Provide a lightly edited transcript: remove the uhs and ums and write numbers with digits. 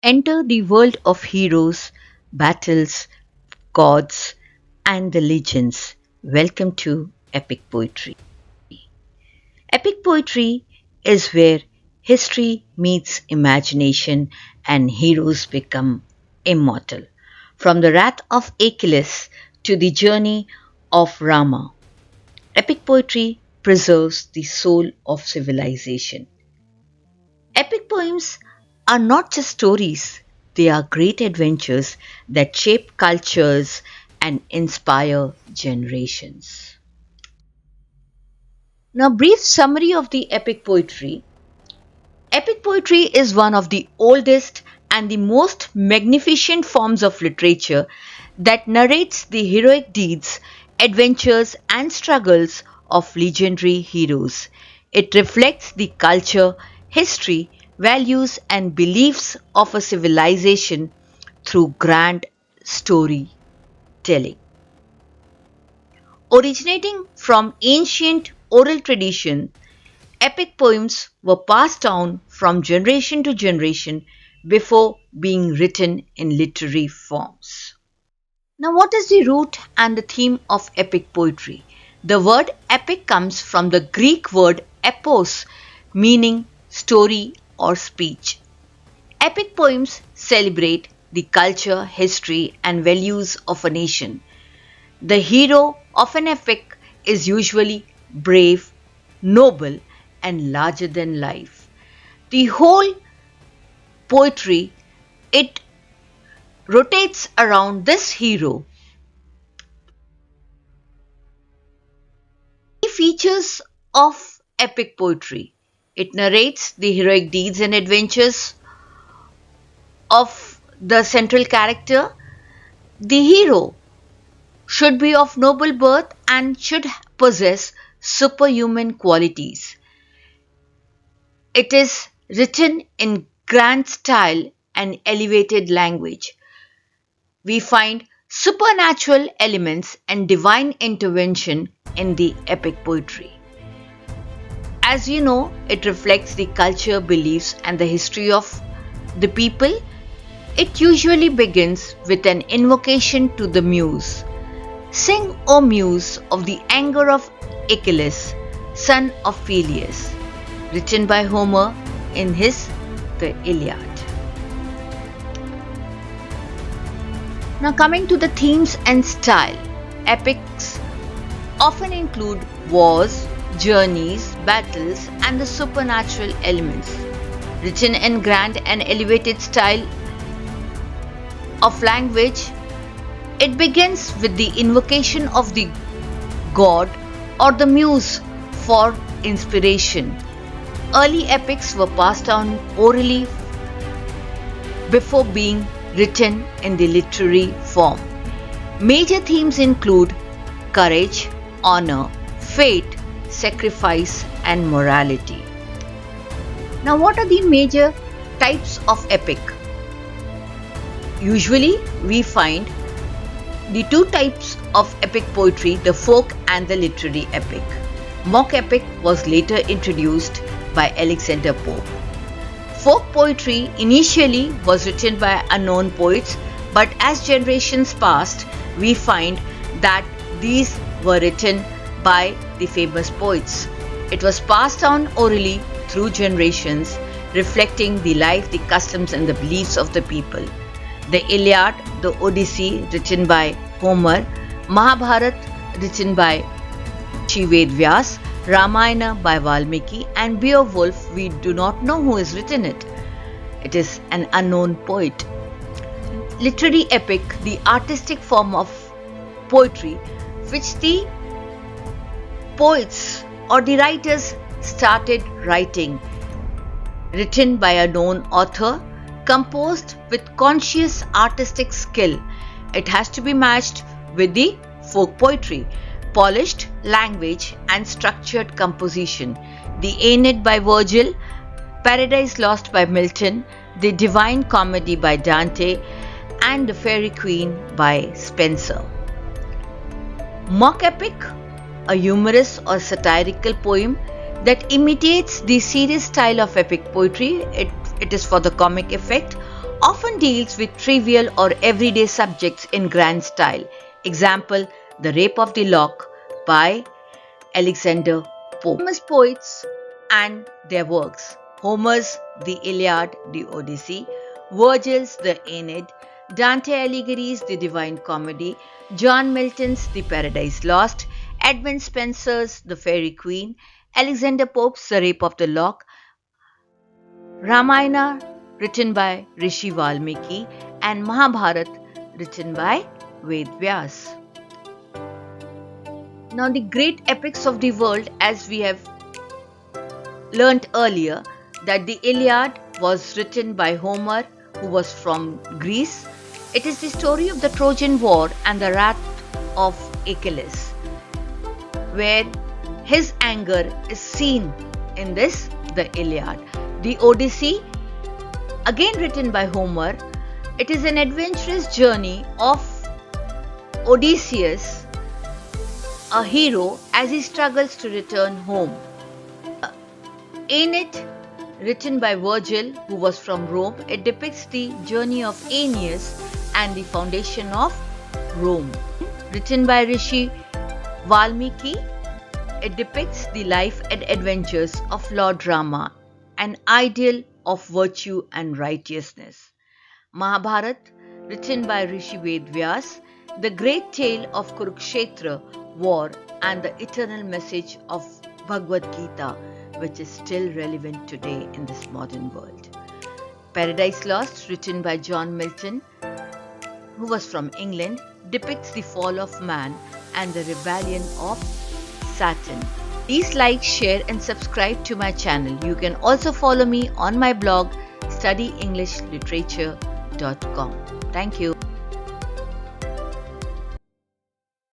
Enter the world of heroes, battles, gods, and the legends. Welcome to epic poetry. Epic poetry is where history meets imagination and heroes become immortal. From the wrath of Achilles to the journey of Rama, epic poetry preserves the soul of civilization. Epic poems are not just stories, they are great adventures that shape cultures and inspire generations. Now, brief summary of the epic poetry. Epic poetry is one of the oldest and the most magnificent forms of literature that narrates the heroic deeds, adventures, and struggles of legendary heroes. It reflects the culture, history, values, and beliefs of a civilization through grand storytelling. Originating from ancient oral tradition, epic poems were passed down from generation to generation before being written in literary forms. Now, what is the root and the theme of epic poetry? The word epic comes from the Greek word epos, meaning story or speech. Epic poems celebrate the culture, history, and values of a nation. The hero of an epic is usually brave, noble, and larger than life. The whole poetry it rotates around this hero. Key features of epic poetry. It narrates the heroic deeds and adventures of the central character. The hero should be of noble birth and should possess superhuman qualities. It is written in grand style and elevated language. We find supernatural elements and divine intervention in the epic poetry. As you know, it reflects the culture, beliefs, and the history of the people. It usually begins with an invocation to the muse. Sing, O muse, of the anger of Achilles, son of Peleus, written by Homer in his The Iliad. Now, coming to the themes and style, epics often include wars, journeys, battles, and the supernatural elements. Written in grand and elevated style of language, it begins with the invocation of the god or the muse for inspiration. Early epics were passed down orally before being written in the literary form. Major themes include courage, honor, fate, sacrifice, and morality. Now, what are the major types of epic? Usually, we find the two types of epic poetry, the folk and the literary epic. Mock epic was later introduced by Alexander Pope. Folk poetry initially was written by unknown poets, but as generations passed, we find that these were written by the famous poets. It was passed down orally through generations, reflecting the life, the customs, and the beliefs of the people. The Iliad, the Odyssey, written by Homer, Mahabharata, written by Ved Vyas, Ramayana by Valmiki, and Beowulf, we do not know who has written it. It is an unknown poet. Literary epic, the artistic form of poetry, which the poets or the writers started writing, written by a known author, composed with conscious artistic skill. It has to be matched with the folk poetry, polished language and structured composition. The Aeneid by Virgil, Paradise Lost by Milton, The Divine Comedy by Dante, and The Fairy Queen by Spenser. Mock epic, a humorous or satirical poem that imitates the serious style of epic poetry. It is for the comic effect. often deals with trivial or everyday subjects in grand style. Example, The Rape of the Lock by Alexander Pope. Famous poets and their works: Homer's The Iliad, The Odyssey; Virgil's The Aeneid; Dante Alighieri's The Divine Comedy; John Milton's The Paradise Lost; Edmund Spenser's The Faerie Queene; Alexander Pope's The Rape of the Lock; Ramayana written by Rishi Valmiki; and Mahabharat written by Ved Vyas. Now, the great epics of the world, as we have learnt earlier, that the Iliad was written by Homer, who was from Greece. It is the story of the Trojan War and the wrath of Achilles, where his anger is seen in this, the Iliad. The Odyssey, again written by Homer, it is an adventurous journey of Odysseus, a hero, as he struggles to return home. Aeneid, written by Virgil, who was from Rome, it depicts the journey of Aeneas and the foundation of Rome. Written by Rishi Valmiki, it depicts the life and adventures of Lord Rama, an ideal of virtue and righteousness. Mahabharat, written by Rishi Ved Vyas, the great tale of Kurukshetra war and the eternal message of Bhagavad Gita, which is still relevant today in this modern world. Paradise Lost, written by John Milton, who was from England, depicts the fall of man and the rebellion of Satan. Please like, share and subscribe to my channel. You can also follow me on my blog studyenglishliterature.com. Thank you.